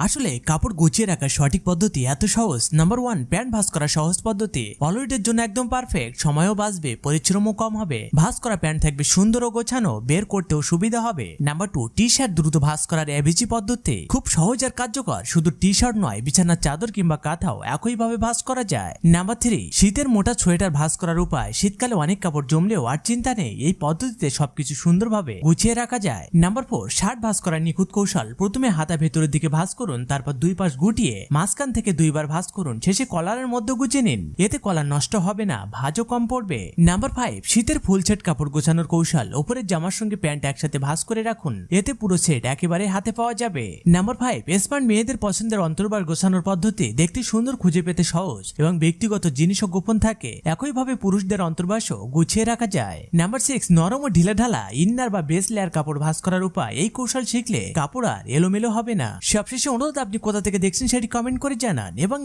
আসলে কাপড় গুছিয়ে রাখার সঠিক পদ্ধতি এত সহজ। নাম্বার 1, প্যান্ট ভাঁজ করা সহজ পদ্ধতি। অলরেডের জন্য একদম পারফেক্ট, সময়ও বাঁচবে, পরিশ্রমও কম হবে। ভাঁজ করা প্যান্ট থাকবে সুন্দর ও গোছানো, বের করতেও সুবিধা হবে। নাম্বার 2, টি শার্ট দ্রুত ভাঁজ করার এবিসি পদ্ধতি। খুব সহজ আর কার্যকর, শুধু টি শার্ট নয়, বিছানার চাদর কিংবা কাঁথাও একইভাবে ভাঁজ করা যায়। নাম্বার 3, শীতের মোটা সোয়েটার ভাঁজ করার উপায়। শীতকালে অনেক কাপড় জমলেও আর চিন্তা নেই, এই পদ্ধতিতে সবকিছু সুন্দরভাবে গুছিয়ে রাখা যায়। নাম্বার 4, শার্ট ভাঁজ করার নিখুঁত কৌশল। প্রথমে হাতা ভেতরের দিকে ভাঁজ করুন, তারপর দুই পাশ গুটিয়ে মাঝখান থেকে দুইবার ভাঁজ করুন, শেষে কলারের মধ্যে গুছিয়ে নিন। এতে কলার নষ্ট হবে না, ভাঁজও কম পড়বে। নাম্বার 5, শীতের ফুল সেট কাপড় গোছানোর কৌশল। উপরের জামার সঙ্গে প্যান্ট একসাথে ভাঁজ করে রাখুন, এতে পুরো সেট একেবারে হাতে পাওয়া যাবে। নাম্বার 5, স্মার্ট মেয়েদের পছন্দের অন্তর্বার গোছানোর পদ্ধতি। দেখতে সুন্দর, খুঁজে পেতে সহজ এবং ব্যক্তিগত জিনিসও গোপন থাকে। একইভাবে পুরুষদের অন্তর্বাসও গুছিয়ে রাখা যায়। নাম্বার 6, নরম ও ঢিলাঢালা ইন্নার বা বেস লেয়ার কাপড় ভাঁজ করার উপায়। এই কৌশল শিখলে কাপড় আর এলোমেলো হবে না। সবশেষে অনুরোধ, আপনি কোথা থেকে দেখছেন সেটি কমেন্ট করে জানান এবং